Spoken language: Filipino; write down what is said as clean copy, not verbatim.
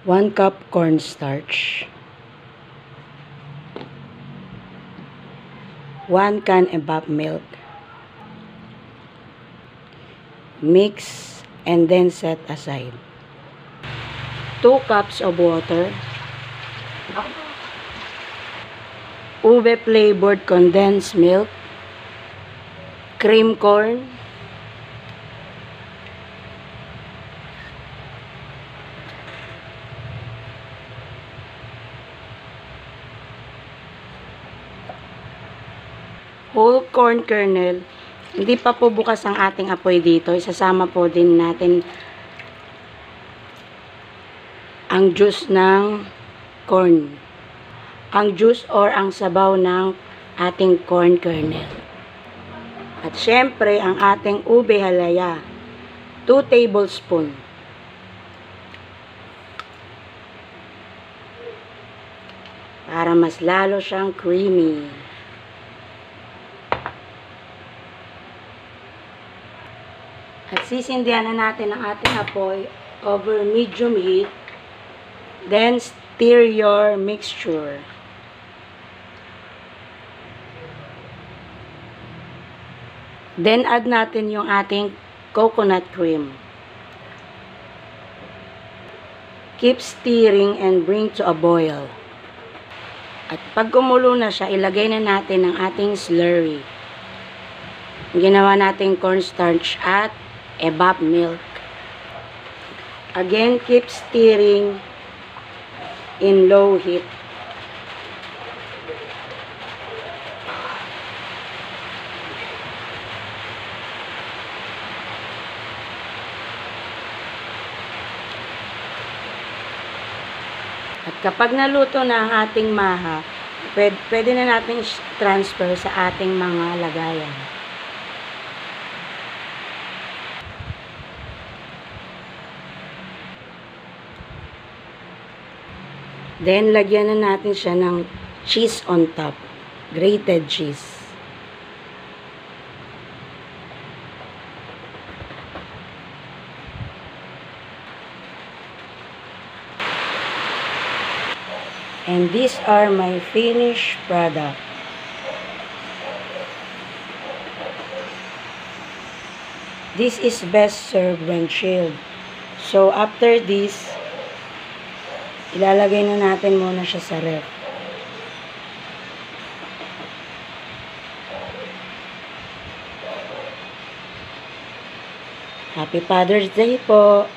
1 cup cornstarch, 1 can evap milk. Mix and then set aside. 2 cups of water, ube flavored condensed milk, cream corn, whole corn kernel. Hindi pa po bukas ang ating apoy dito. Isasama po din natin ang juice ng corn. Ang juice or ang sabaw ng ating corn kernel. At syempre, ang ating ube halaya. 2 tablespoon. Para mas lalo siyang creamy. At sisindihan na natin ang ating apoy over medium heat. Then, stir your mixture. Then, add natin yung ating coconut cream. Keep stirring and bring to a boil. At pag kumulo na siya, ilagay na natin ang ating slurry. Ginawa natin cornstarch at evap milk. Again, keep stirring in low heat. At kapag naluto na ang ating maha, pwede na natin transfer sa ating mga lagayan. Then, lagyan na natin siya ng cheese on top. Grated cheese. And these are my finished product. This is best served when chilled. So, after this, ilalagay na natin muna siya sa ref. Happy Father's Day po!